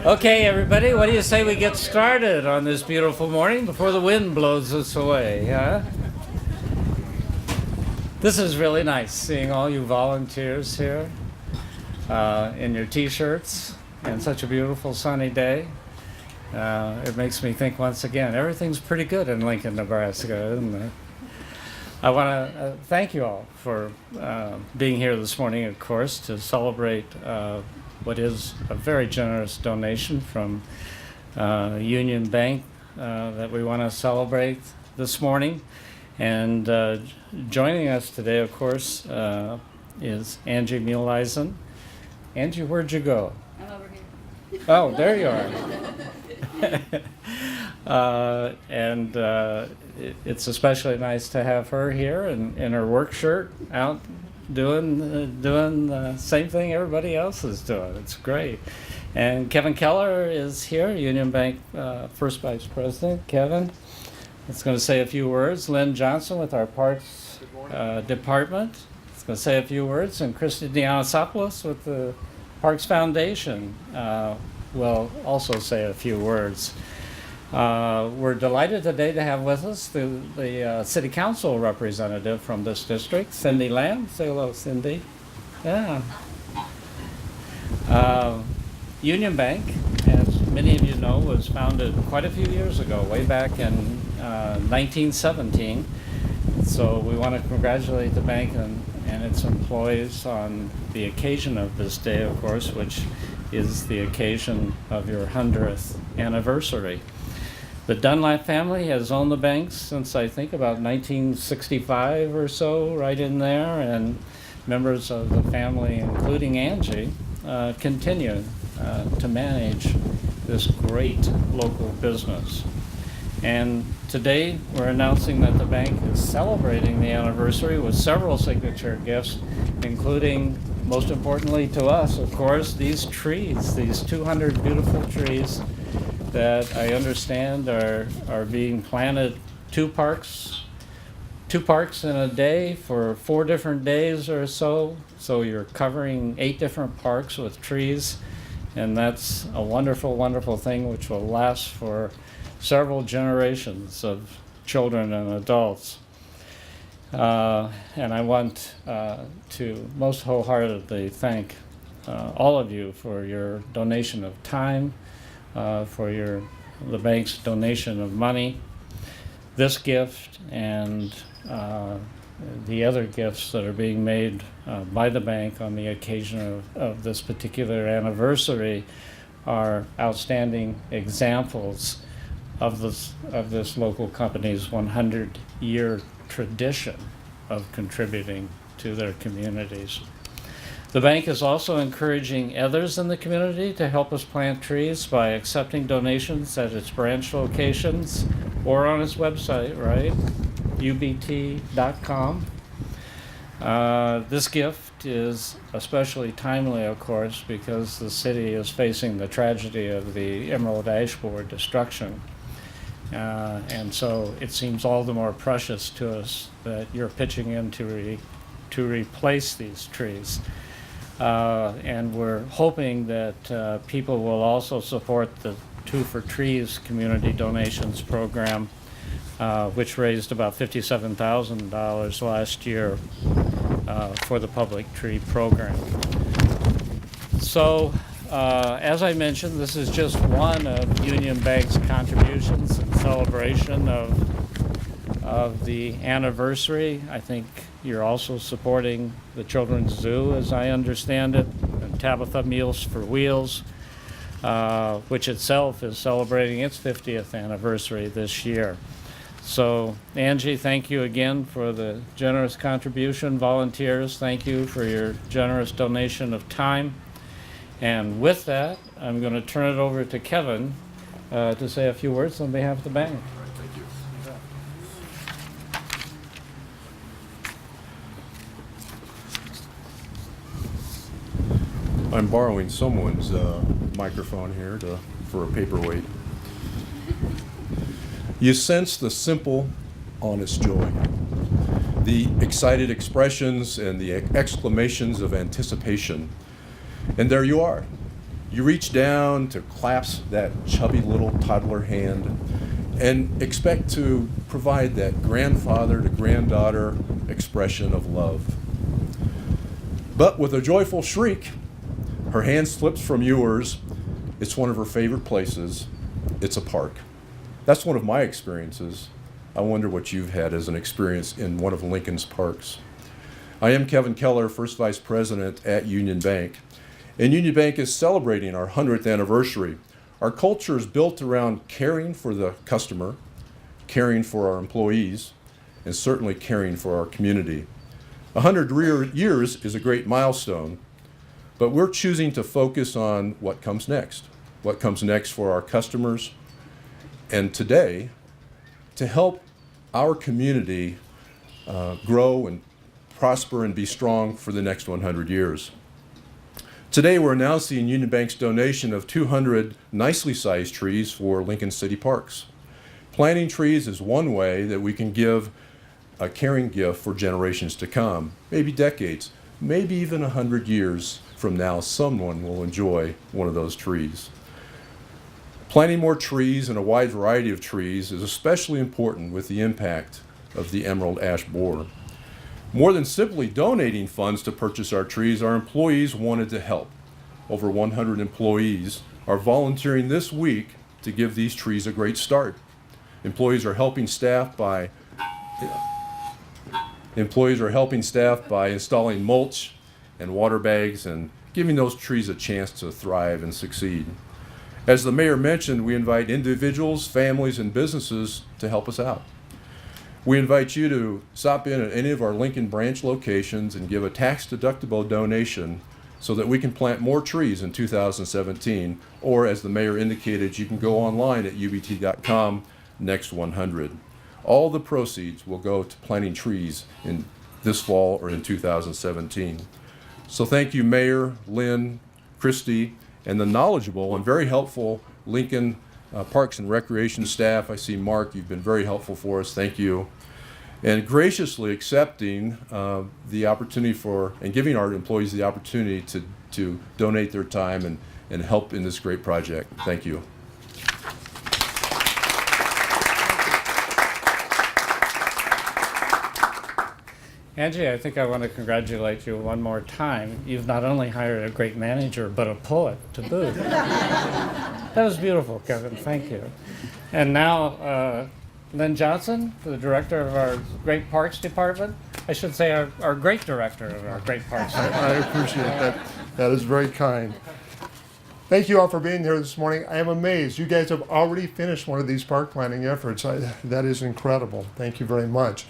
Okay, everybody, what do you say we get started on this beautiful morning before the wind blows us away, huh? This is really nice, seeing all you volunteers here in your t-shirts and such a beautiful sunny day. It makes me think once again, everything's pretty good in Lincoln, Nebraska, isn't it? I want to thank you all for being here this morning, of course, to celebrate what is a very generous donation from Union Bank that we want to celebrate this morning. And joining us today, of course, is Angie Muehleisen. Angie, where'd you go? I'm over here. Oh, there you are. It's especially nice to have her here in her work shirt out doing the same thing everybody else is doing. It's great. And Kevin Keller is here, Union Bank First Vice President. Kevin is going to say a few words. Lynn Johnson with our Parks Department is going to say a few words. And Christy Dianasopoulos with the Parks Foundation will also say a few words. We're delighted today to have with us the City Council representative from this district, Cindy Lamb. Say hello, Cindy. Yeah. Union Bank, as many of you know, was founded quite a few years ago, way back in 1917. So we want to congratulate the bank and its employees on the occasion of this day, of course, which is the occasion of your 100th anniversary. The Dunlap family has owned the bank since I think about 1965 or so, right in there, and members of the family, including Angie, continue to manage this great local business. And today we're announcing that the bank is celebrating the anniversary with several signature gifts, including, most importantly to us, of course, these trees, these 200 beautiful trees that I understand are being planted two parks in a day for 4 different days or so. So you're covering 8 different parks with trees, and that's a wonderful, wonderful thing which will last for several generations of children and adults. And I want to most wholeheartedly thank all of you for your donation of time, for the bank's donation of money. This gift and the other gifts that are being made by the bank on the occasion of this particular anniversary are outstanding examples of this local company's 100-year tradition of contributing to their communities. The bank is also encouraging others in the community to help us plant trees by accepting donations at its branch locations or on its website, right? ubt.com. This gift is especially timely, of course, because the city is facing the tragedy of the Emerald Ash Borer destruction. And so it seems all the more precious to us that you're pitching in to replace these trees. And we're hoping that people will also support the Two for Trees community donations program, which raised about $57,000 last year for the public tree program. So, as I mentioned, this is just one of Union Bank's contributions in celebration of the anniversary. I think you're also supporting the Children's Zoo, as I understand it, and Tabitha Meals for Wheels, which itself is celebrating its 50th anniversary this year. So, Angie, thank you again for the generous contribution. Volunteers, thank you for your generous donation of time. And with that, I'm going to turn it over to Kevin to say a few words on behalf of the bank. I'm borrowing someone's microphone here for a paperweight. You sense the simple, honest joy, the excited expressions and the exclamations of anticipation. And there you are, You reach down to clasp that chubby little toddler hand and expect to provide that grandfather to granddaughter expression of love. But with a joyful shriek, her hand slips from yours. It's one of her favorite places. It's a park. That's one of my experiences. I wonder what you've had as an experience in one of Lincoln's parks. I am Kevin Keller, First Vice President at Union Bank. And Union Bank is celebrating our 100th anniversary. Our culture is built around caring for the customer, caring for our employees, and certainly caring for our community. 100 years is a great milestone, but we're choosing to focus on what comes next for our customers, and today, to help our community grow and prosper and be strong for the next 100 years. Today, we're announcing Union Bank's donation of 200 nicely sized trees for Lincoln City Parks. Planting trees is one way that we can give a caring gift for generations to come, maybe decades, maybe even 100 years from now, someone will enjoy one of those trees. Planting more trees and a wide variety of trees is especially important with the impact of the emerald ash borer. More than simply donating funds to purchase our trees, our employees wanted to help. Over 100 employees are volunteering this week to give these trees a great start. Employees are helping staff by installing mulch and water bags and giving those trees a chance to thrive and succeed. As the mayor mentioned, we invite individuals, families, and businesses to help us out. We invite you to stop in at any of our Lincoln branch locations and give a tax-deductible donation so that we can plant more trees in 2017, or as the mayor indicated, you can go online at ubt.com next 100. All the proceeds will go to planting trees in this fall or in 2017. So thank you, Mayor, Lynn, Christy, and the knowledgeable and very helpful Lincoln Parks and Recreation staff. I see Mark, you've been very helpful for us. Thank you. And graciously accepting the opportunity and giving our employees the opportunity to donate their time and help in this great project. Thank you. Angie, I think I want to congratulate you one more time. You've not only hired a great manager, but a poet to boot. That was beautiful, Kevin. Thank you. And now, Lynn Johnson, the director of our Great Parks Department. I should say our great director of our Great Parks Department. I appreciate that. That is very kind. Thank you all for being here this morning. I am amazed. You guys have already finished one of these park planning efforts. That is incredible. Thank you very much.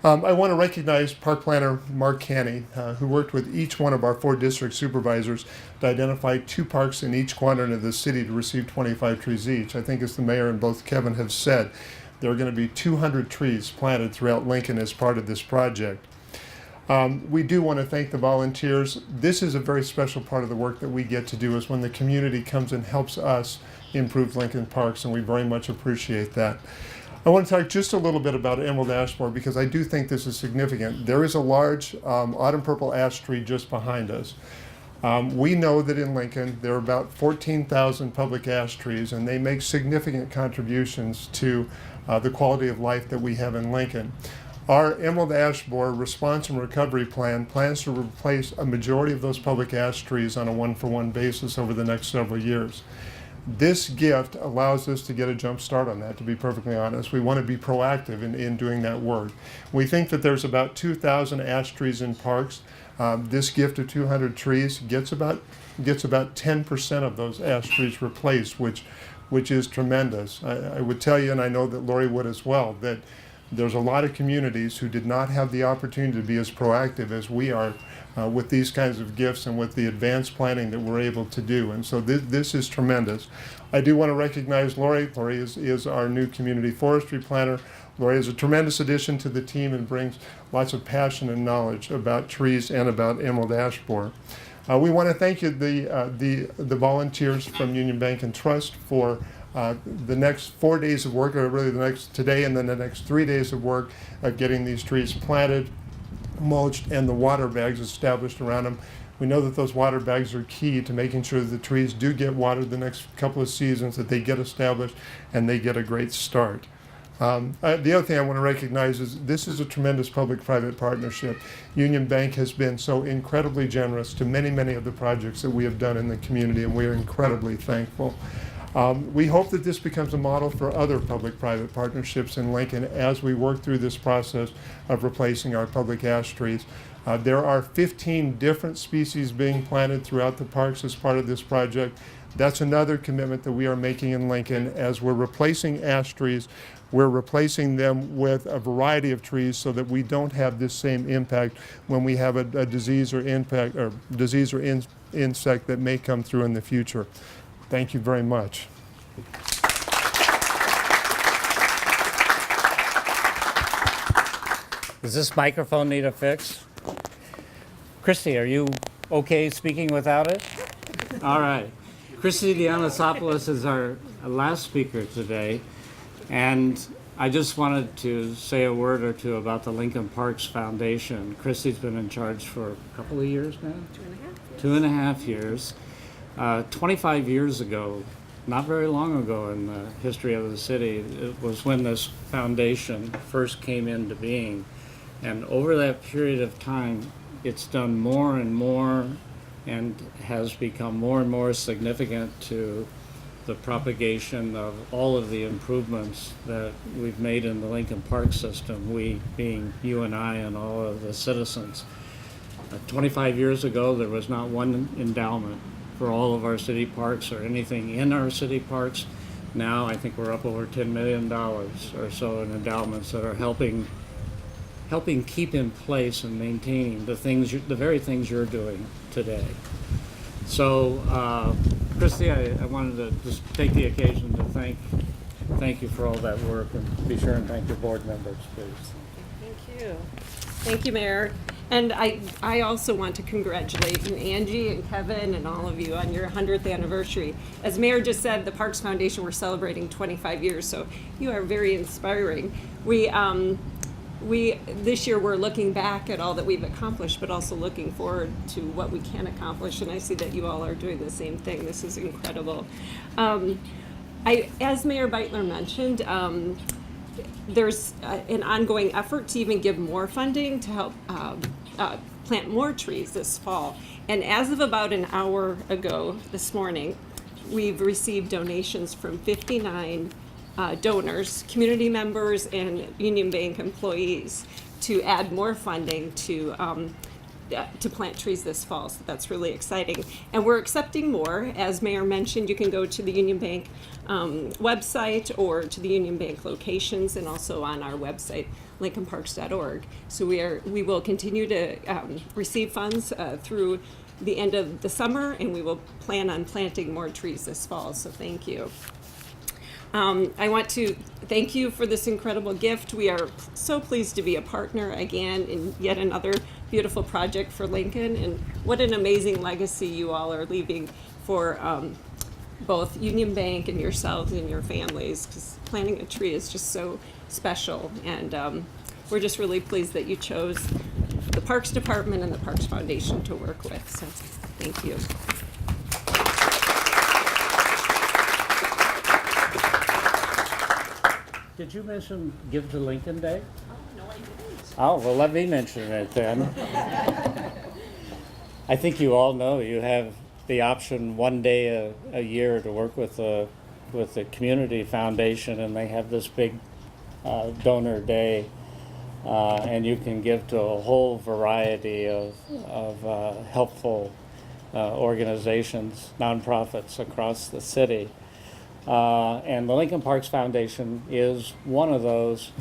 I want to recognize Park Planner Mark Canny, who worked with each one of our 4 district supervisors to identify 2 parks in each quadrant of the city to receive 25 trees each. I think as the mayor and both Kevin have said, there are going to be 200 trees planted throughout Lincoln as part of this project. We do want to thank the volunteers. This is a very special part of the work that we get to do, is when the community comes and helps us improve Lincoln Parks, and we very much appreciate that. I want to talk just a little bit about emerald ash borer because I do think this is significant. There is a large autumn purple ash tree just behind us. We know that in Lincoln there are about 14,000 public ash trees, and they make significant contributions to the quality of life that we have in Lincoln. Our emerald ash borer response and recovery plan plans to replace a majority of those public ash trees on a one-for-one basis over the next several years. This gift allows us to get a jump start on that, to be perfectly honest. We want to be proactive in doing that work. We think that there's about 2,000 ash trees in parks. This gift of 200 trees gets about 10% of those ash trees replaced, which is tremendous. I would tell you, and I know that Lori would as well, that there's a lot of communities who did not have the opportunity to be as proactive as we are with these kinds of gifts and with the advanced planning that we're able to do. And so this is tremendous. I do want to recognize Lori. Lori is our new community forestry planner. Lori is a tremendous addition to the team and brings lots of passion and knowledge about trees and about emerald ash borer. We want to thank you, the volunteers from Union Bank and Trust, for the next 4 days of work, or really today and then the next 3 days of work, getting these trees planted. mulched and the water bags established around them. We know that those water bags are key to making sure that the trees do get watered the next couple of seasons, that they get established, and they get a great start. The other thing I want to recognize is this is a tremendous public-private partnership. Union Bank has been so incredibly generous to many, many of the projects that we have done in the community, and we are incredibly thankful. We hope that this becomes a model for other public-private partnerships in Lincoln as we work through this process of replacing our public ash trees. There are 15 different species being planted throughout the parks as part of this project. That's another commitment that we are making in Lincoln. As we're replacing ash trees, we're replacing them with a variety of trees so that we don't have this same impact when we have a disease or insect that may come through in the future. Thank you very much. Does this microphone need a fix? Christy, are you okay speaking without it? All right. Christy Dianasopoulos is our last speaker today, and I just wanted to say a word or two about the Lincoln Parks Foundation. Christy's been in charge for a couple of years now? 2.5 years. 25 years ago, not very long ago in the history of the city, it was when this foundation first came into being. And over that period of time, it's done more and more and has become more and more significant to the propagation of all of the improvements that we've made in the Lincoln Park system, we being you and I and all of the citizens. 25 years ago, there was not one endowment for all of our city parks or anything in our city parks. Now I think we're up over $10 million or so in endowments that are helping keep in place and maintaining the very things you're doing today. So, Christy, I wanted to just take the occasion to thank you for all that work, and be sure and thank your board members, please. Thank you. Thank you, Mayor. And I also want to congratulate Angie and Kevin and all of you on your 100th anniversary. As Mayor just said, the Parks Foundation, we're celebrating 25 years, so you are very inspiring. This year we're looking back at all that we've accomplished, but also looking forward to what we can accomplish, and I see that you all are doing the same thing. This is incredible. As Mayor Beitler mentioned, there's an ongoing effort to even give more funding to help plant more trees this fall. And as of about an hour ago this morning, we've received donations from 59 donors, community members, and Union Bank employees to add more funding to plant trees this fall. So that's really exciting. And we're accepting more. As Mayor mentioned, you can go to the Union Bank website or to the Union Bank locations, and also on our website, lincolnparks.org. So we will continue to receive funds through the end of the summer, and we will plan on planting more trees this fall. So thank you. I want to thank you for this incredible gift. We are so pleased to be a partner again in yet another beautiful project for Lincoln, and what an amazing legacy you all are leaving for both Union Bank and yourselves and your families, because planting a tree is just so special, and we're just really pleased that you chose the Parks Department and the Parks Foundation to work with, so thank you. Did you mention Give to Lincoln Day? No, I didn't. Oh, well, let me mention it then. I think you all know you have the option one day a year to work with the community foundation, and they have this big donor day, and you can give to a whole variety of helpful organizations, nonprofits across the city. And the Lincoln Parks Foundation is one of those.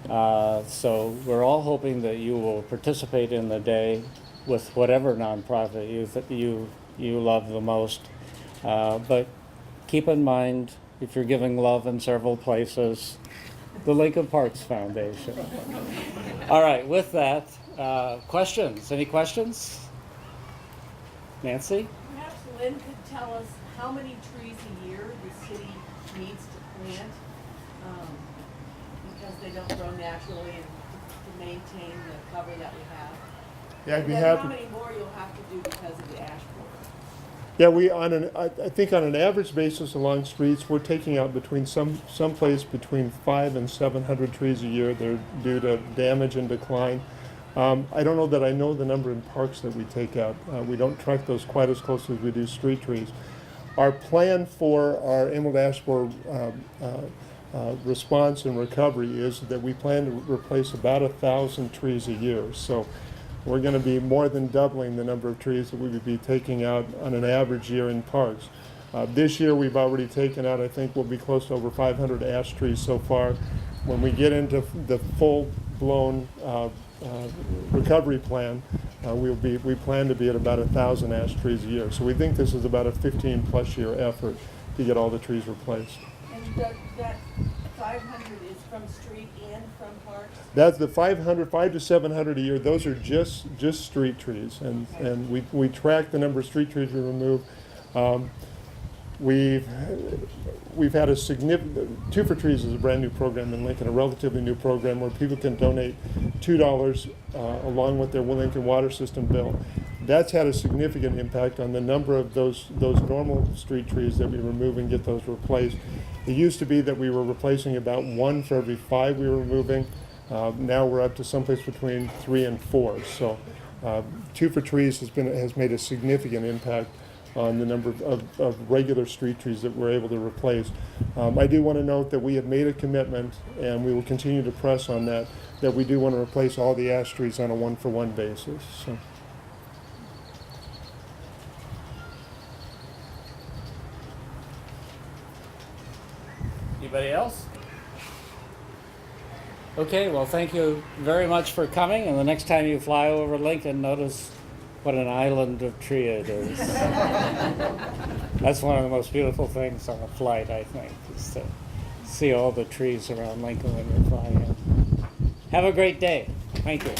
So we're all hoping that you will participate in the day with whatever nonprofit you love the most. But keep in mind, if you're giving love in several places, the Lincoln Parks Foundation. All right, with that, questions? Any questions? Nancy? Perhaps Lynn could tell us how many trees a year the city needs to plant, because they don't grow naturally, and to to maintain the cover that we have? Yeah, I'd And be then happy. how many more you'll have to do because of the ash borer? Yeah, I think on an average basis along streets, we're taking out between someplace between 500 and 700 trees a year. They're due to damage and decline. I don't know that I know the number in parks that we take out. We don't track those quite as closely as we do street trees. Our plan for our emerald ash borer response and recovery is that we plan to replace about 1,000 trees a year. So we're going to be more than doubling the number of trees that we would be taking out on an average year in parks. This year we've already taken out, I think we'll be close to over 500 ash trees so far. When we get into the full-blown recovery plan, we plan to be at about 1,000 ash trees a year. So we think this is about a 15-plus year effort to get all the trees replaced. And that 500 is from street and from parks? That's the 500 to 700 a year. Those are just street trees, and we track the number of street trees we remove. We've had a significant, Two for Trees is a brand new program in Lincoln, a relatively new program where people can donate $2 along with their Lincoln water system bill. That's had a significant impact on the number of those normal street trees that we remove and get those replaced. It used to be that we were replacing about 1 for every 5 we were removing. Now we're up to someplace between 3 and 4. So Two for Trees has made a significant impact on the number of regular street trees that we're able to replace. I do want to note that we have made a commitment, and we will continue to press on that we do want to replace all the ash trees on a 1-for-1 basis. So. Anybody else? Okay, well, thank you very much for coming, and the next time you fly over Lincoln, notice what an island of tree it is. That's one of the most beautiful things on a flight, I think, is to see all the trees around Lincoln when you're flying in. Have a great day. Thank you.